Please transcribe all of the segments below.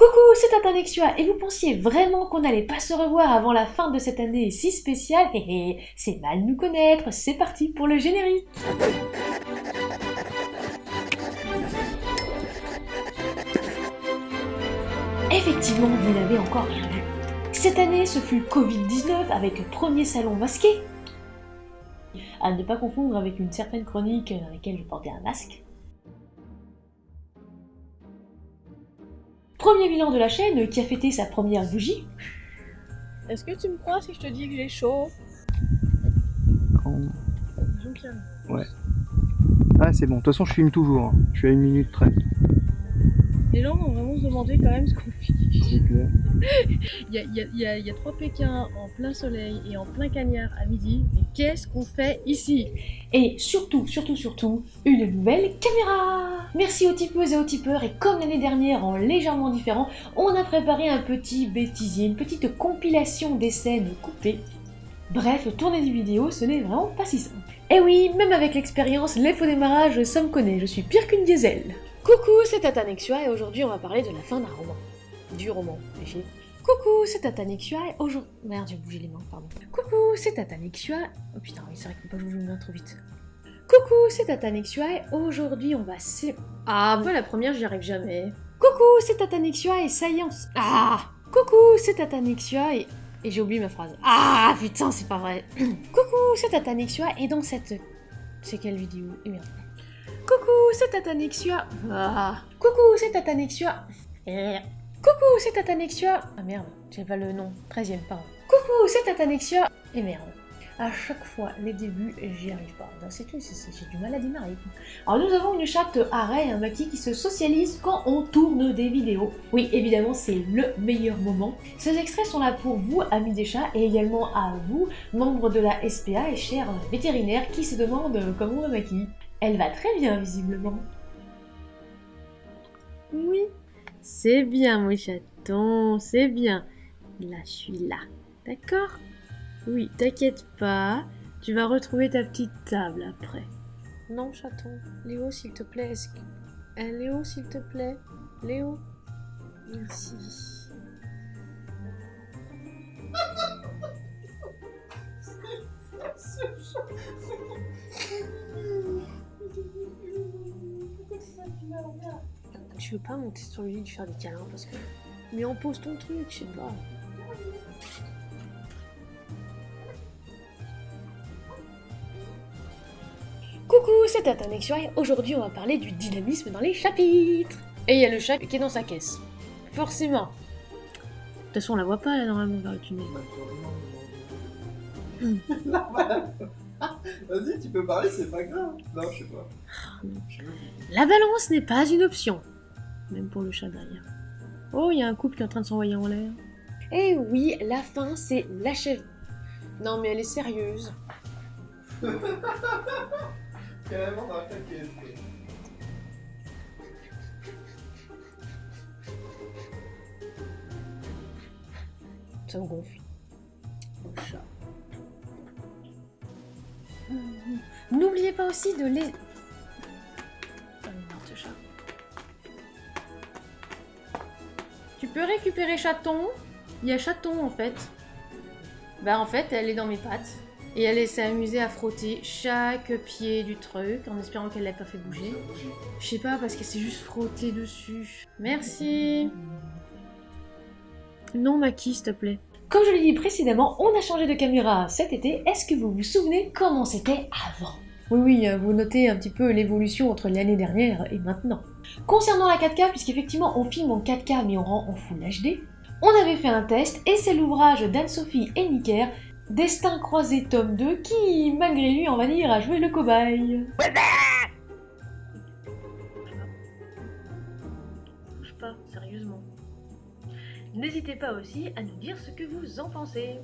Coucou, c'est Tatanexua et vous pensiez vraiment qu'on n'allait pas se revoir avant la fin de cette année si spéciale? C'est mal nous connaître, c'est parti pour le générique. Effectivement, vous n'avez encore rien vu. Cette année, ce fut Covid-19 avec le premier salon masqué. À ne pas confondre avec une certaine chronique dans laquelle je portais un masque. Premier bilan de la chaîne qui a fêté sa première bougie. Est-ce que tu me crois si je te dis que j'ai chaud? Ouais. Ah c'est bon, de toute façon je filme toujours, hein. Je suis à 1 minute 13. Les gens vont vraiment se demander quand même ce qu'on fait. C'est clair. Il y a 3 Pékins en plein soleil et en plein cagnard à midi. Mais qu'est-ce qu'on fait ici? Et surtout, une nouvelle caméra. Merci aux tipeuses et aux tipeurs, et comme l'année dernière en légèrement différent, on a préparé un petit bêtisier, une petite compilation des scènes coupées. Bref, tourner des vidéos, ce n'est vraiment pas si simple. Et oui, même avec l'expérience, les faux démarrages, ça me connaît, je suis pire qu'une diesel. Coucou, c'est Tatanexua et aujourd'hui on va parler de la fin d'un roman. Du roman, léger. Coucou, c'est Tatanexua et aujourd'hui... Merde, j'ai bougé les mains, pardon. Coucou, c'est Tatanexua... Oh putain, oui, c'est vrai qu'il faut pas que je bouge mes mains trop vite. Coucou, c'est Tatanexua et aujourd'hui on va Ah, bah la première, j'y arrive jamais. Coucou, c'est Tatanexua et ça y est, Coucou, c'est Tatanexua et... Et j'ai oublié ma phrase. Ah putain, c'est pas vrai. Coucou, c'est Tatanexua et dans cette... C'est quelle vidéo? Et merde. Coucou, c'est Tatanexua. Coucou, c'est Tatanexua. Coucou, c'est Tatanexua. Ah merde, j'ai pas le nom. 13ème, pardon. Coucou, c'est Tatanexua. Et merde. À chaque fois, les débuts, j'y arrive pas. J'ai du mal à démarrer. Alors nous avons une chatte Arrêt et un Maki qui se socialisent quand on tourne des vidéos. Oui, évidemment, c'est le meilleur moment. Ces extraits sont là pour vous, amis des chats, et également à vous, membres de la SPA et chers vétérinaires qui se demandent comment va Maki. Elle va très bien, visiblement. Oui, c'est bien, mon chaton, c'est bien. Là, je suis là, d'accord? Oui, t'inquiète pas, tu vas retrouver ta petite table après. Non, chaton. Léo, s'il te plaît, est-ce que... Léo, s'il te plaît. Léo. Merci. Tu veux pas monter sur le lit et lui faire des câlins parce que... Mais on pose ton truc, je sais pas. Coucou, c'est Tatanexua et aujourd'hui on va parler du dynamisme dans les chapitres. Et il y a le chat qui est dans sa caisse. Forcément. De toute façon on la voit pas là normalement vers le tunnel. Vas-y, tu peux parler, c'est pas grave. Non, je sais pas. La balance n'est pas une option. Même pour le chat derrière. Oh, il y a un couple qui est en train de s'envoyer en l'air. Eh oui, la fin c'est l'achèvement. Non mais elle est sérieuse. Carrément dans la caisse. Ça me gonfle. Le chat. N'oubliez pas aussi de les... Oh merde, ce chat. Tu peux récupérer chaton. Il y a chaton en fait. Bah en fait, elle est dans mes pattes. Et elle s'est amusée à frotter chaque pied du truc en espérant qu'elle l'ait pas fait bouger. Je sais pas, parce qu'elle s'est juste frottée dessus. Merci. Non, Maki, s'il te plaît. Comme je l'ai dit précédemment, on a changé de caméra cet été. Est-ce que vous vous souvenez comment c'était avant? Oui, vous notez un petit peu l'évolution entre l'année dernière et maintenant. Concernant la 4K, puisqu'effectivement on filme en 4K mais on rend en Full HD, on avait fait un test et c'est l'ouvrage d'Anne-Sophie Henniker, Destin croisé tome 2, qui, malgré lui, on va dire, a joué le cobaye. Bouge pas, sérieusement. N'hésitez pas aussi à nous dire ce que vous en pensez.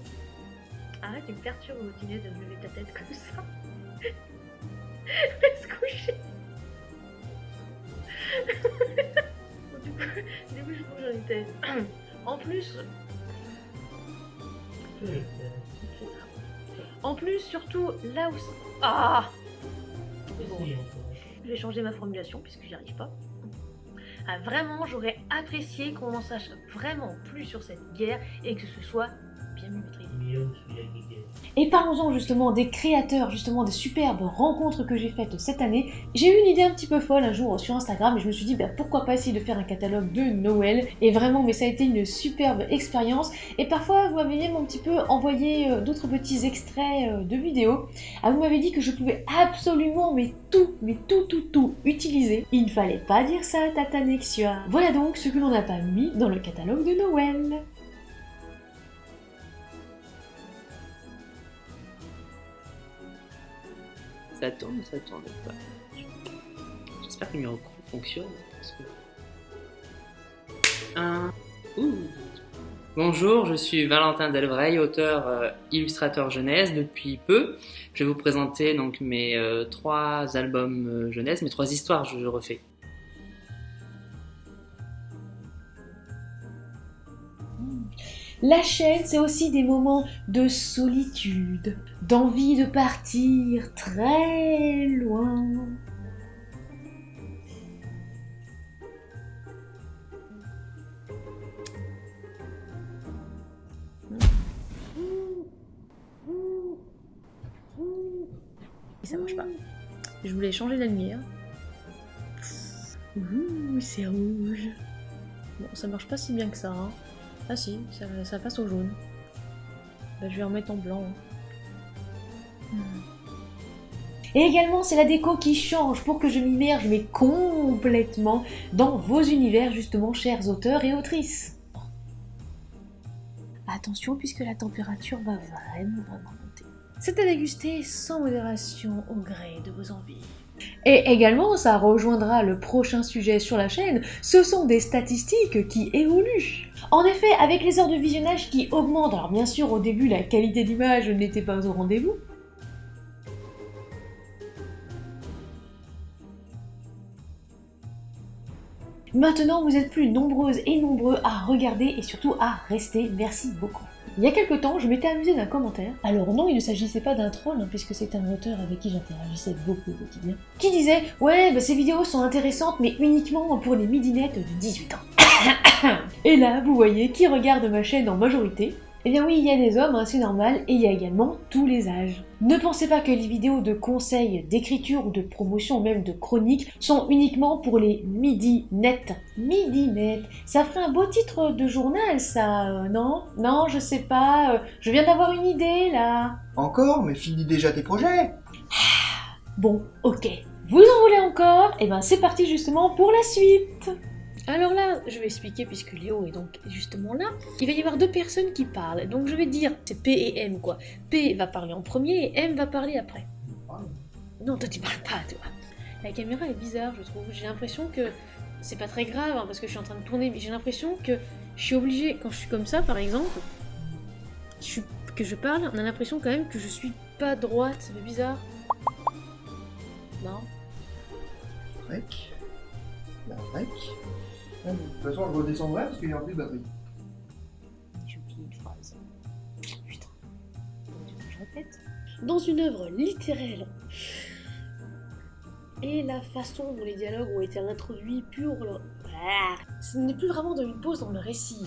Arrête de me perturber au dîner de lever ta tête comme ça. Reste couché. Du coup, je bouge j'en étais. En plus... En plus, surtout, là où... Ah bon. Je vais changer ma formulation puisque j'y arrive pas. Ah, vraiment, j'aurais apprécié qu'on en sache vraiment plus sur cette guerre et que ce soit bien mieux maîtrisé. Et parlons-en justement des créateurs, justement des superbes rencontres que j'ai faites cette année. J'ai eu une idée un petit peu folle un jour sur Instagram et je me suis dit pourquoi pas essayer de faire un catalogue de Noël. Et vraiment, mais ça a été une superbe expérience. Et parfois, vous m'avez même un petit peu envoyé d'autres petits extraits de vidéos. Ah, vous m'avez dit que je pouvais absolument tout utiliser. Il ne fallait pas dire ça, Tata Nexua. Voilà donc ce que l'on n'a pas mis dans le catalogue de Noël. Ça tourne ou ça tourne pas? J'espère que le micro fonctionne. Parce que... Bonjour, je suis Valentin Delvray, auteur illustrateur jeunesse depuis peu. Je vais vous présenter donc mes 3 albums jeunesse, mes 3 histoires je refais. La chaîne, c'est aussi des moments de solitude, d'envie de partir très loin. Ça marche pas. Je voulais changer la lumière. Ouh, c'est rouge. Bon, ça marche pas si bien que ça, hein. Ah si, ça passe au jaune. Bah, je vais remettre en blanc. Et également, c'est la déco qui change pour que je m'immerge mais complètement dans vos univers, justement, chers auteurs et autrices. Attention, puisque la température va vraiment monter. C'est à déguster sans modération au gré de vos envies. Et également, ça rejoindra le prochain sujet sur la chaîne, ce sont des statistiques qui évoluent. En effet, avec les heures de visionnage qui augmentent, alors bien sûr au début la qualité d'image n'était pas au rendez-vous, maintenant vous êtes plus nombreuses et nombreux à regarder et surtout à rester, merci beaucoup. Il y a quelques temps, je m'étais amusée d'un commentaire. Alors non, il ne s'agissait pas d'un troll, puisque c'est un auteur avec qui j'interagissais beaucoup au quotidien, qui disait « Ouais, ces vidéos sont intéressantes, mais uniquement pour les midinettes de 18 ans. » Et là, vous voyez qui regarde ma chaîne en majorité. Eh bien oui, il y a des hommes, c'est normal, et il y a également tous les âges. Ne pensez pas que les vidéos de conseils, d'écriture ou de promotion, ou même de chronique, sont uniquement pour les midinettes. Midinettes, ça ferait un beau titre de journal, ça, non? Non, je sais pas, je viens d'avoir une idée, là. Encore? Mais finis déjà tes projets! Bon, ok. Vous en voulez encore? Eh ben c'est parti justement pour la suite. Alors là, je vais expliquer, puisque Léo est donc justement là, il va y avoir 2 personnes qui parlent, donc je vais dire, c'est P et M quoi. P va parler en premier et M va parler après. Non, toi tu parles pas, toi. La caméra est bizarre, je trouve. J'ai l'impression que, c'est pas très grave, parce que je suis en train de tourner, mais j'ai l'impression que je suis obligée, quand je suis comme ça par exemple, que je parle, on a l'impression quand même que je suis pas droite, ça fait bizarre. Non. Rec. La rec. De toute façon, je redescendrai parce qu'il y a plus de batterie. J'ai oublié une phrase. Putain. Je répète. Dans une œuvre littéraire, et la façon dont les dialogues ont été introduits ce n'est plus vraiment de une pause dans le récit.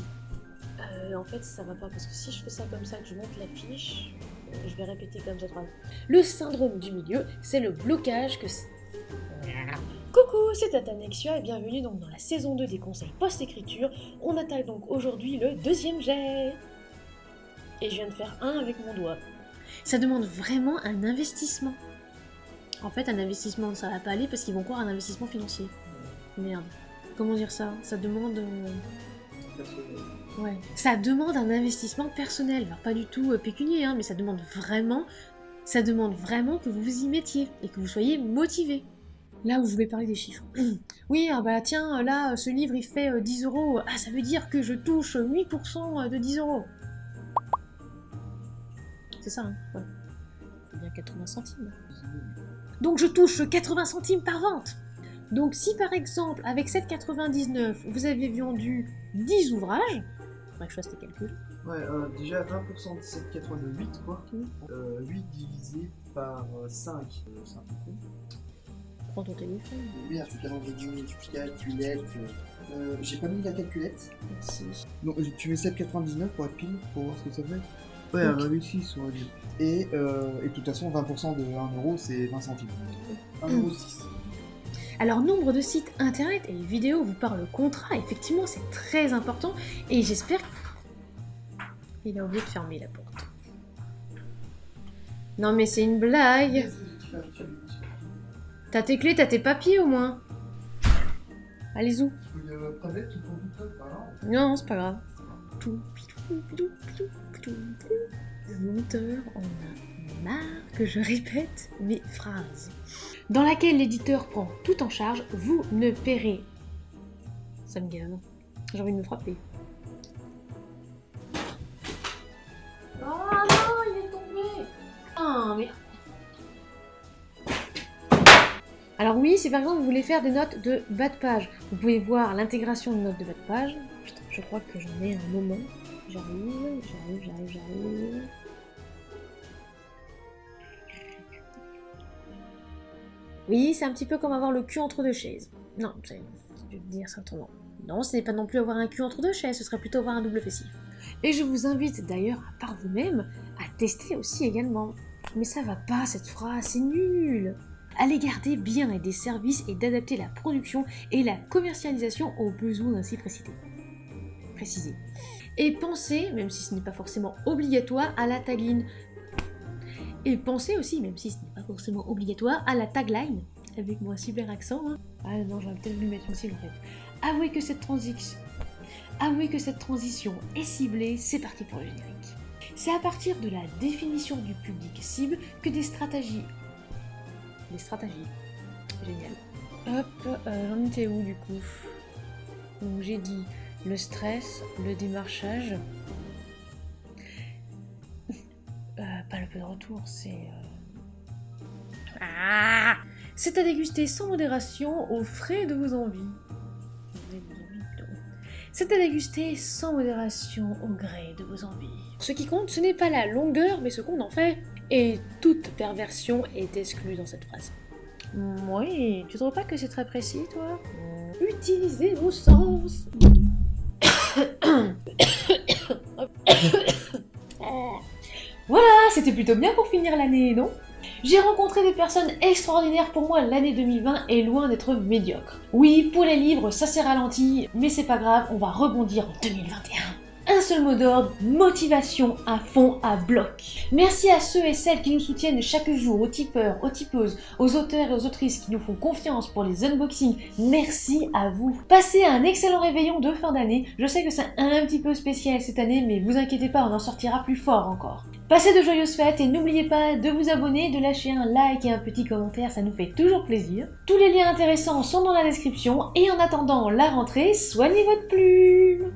En fait, ça va pas, parce que si je fais ça comme ça, que je monte l'affiche, je vais répéter comme cette phrase. Le syndrome du milieu, c'est le blocage que... Coucou, c'est Tata Nexua et bienvenue donc dans la saison 2 des conseils post-écriture. On attaque donc aujourd'hui le 2e jet. Et je viens de faire un avec mon doigt. Ça demande vraiment un investissement. En fait, un investissement, ça va pas aller parce qu'ils vont croire un investissement financier. Merde. Comment dire ça? Ça demande... Ouais. Ça demande un investissement personnel. Alors pas du tout pécunier, mais ça demande vraiment que vous vous y mettiez et que vous soyez motivé. Là où je voulais parler des chiffres. Oui, tiens, là, ce livre il fait 10 €. Ah, ça veut dire que je touche 8% de 10 €. C'est ça, hein? Ouais. C'est bien 80 centimes. Donc je touche 80 centimes par vente. Donc si par exemple, avec 7,99, vous avez vendu 10 ouvrages, il faudrait que je fasse les calculs. Ouais, déjà 20% de 7,88 quoi. 8 divisé par 5, c'est un peu con. Prends ton téléphone. Merde, c'est calendrier, calculette. J'ai pas mis la calculette. Merci. Donc tu mets 7,99 pour être pile, pour voir ce que ça fait. Ouais, Ok. 1,6 on va dire. Et de toute façon, 20% de 1€, c'est 20 centimes. 1,6 €. Alors, nombre de sites internet et vidéos vous parlent contrat. Effectivement, c'est très important. Et j'espère... Il a oublié de fermer la porte. Non mais c'est une blague. T'as tes clés, t'as tes papiers au moins. Allez où? Non, c'est pas grave. Tout, pidou, pidou, pidou, pidou, pidou. Le monteur en a marre que je répète mes phrases. Dans laquelle l'éditeur prend tout en charge, vous ne paierez. Ça me gave. J'ai envie de me frapper. Ah non, il est tombé. Ah mais... Alors oui, si par exemple vous voulez faire des notes de bas de page, vous pouvez voir l'intégration de notes de bas de page. Putain, je crois que j'en ai un moment. J'arrive. Oui, c'est un petit peu comme avoir le cul entre deux chaises. Non, je vais dire ça autrement. Non, ce n'est pas non plus avoir un cul entre deux chaises, ce serait plutôt avoir un double fessier. Et je vous invite d'ailleurs, à part vous-même, à tester aussi également. Mais ça va pas cette phrase, c'est nul. Allez garder bien et des services et d'adapter la production et la commercialisation aux besoins ainsi précisés. Et pensez, même si ce n'est pas forcément obligatoire, à la tagline. Et pensez aussi, même si ce n'est pas forcément obligatoire, à la tagline. Avec mon super accent, hein. Ah non, j'aurais peut-être dû mettre une cible en fait. Avouez que cette transition est ciblée, c'est parti pour le générique. C'est à partir de la définition du public cible que des stratégies. Génial. Hop, j'en étais où du coup? Donc j'ai dit le stress, le démarchage. Pas le peu de retour, c'est... Ah, c'est à déguster sans modération aux frais de vos envies. C'est à déguster sans modération au gré de vos envies. Ce qui compte, ce n'est pas la longueur, mais ce qu'on en fait. Et toute perversion est exclue dans cette phrase. Oui, tu trouves pas que c'est très précis, toi? Utilisez vos sens. Voilà, c'était plutôt bien pour finir l'année, non? J'ai rencontré des personnes extraordinaires. Pour moi, l'année 2020 est loin d'être médiocre. Oui, pour les livres, ça s'est ralenti, mais c'est pas grave, on va rebondir en 2021. Un seul mot d'ordre, motivation à fond, à bloc. Merci à ceux et celles qui nous soutiennent chaque jour, aux tipeurs, aux tipeuses, aux auteurs et aux autrices qui nous font confiance pour les unboxings. Merci à vous. Passez un excellent réveillon de fin d'année. Je sais que c'est un petit peu spécial cette année, mais vous inquiétez pas, on en sortira plus fort encore. Passez de joyeuses fêtes et n'oubliez pas de vous abonner, de lâcher un like et un petit commentaire, ça nous fait toujours plaisir. Tous les liens intéressants sont dans la description et en attendant la rentrée, soignez votre plume.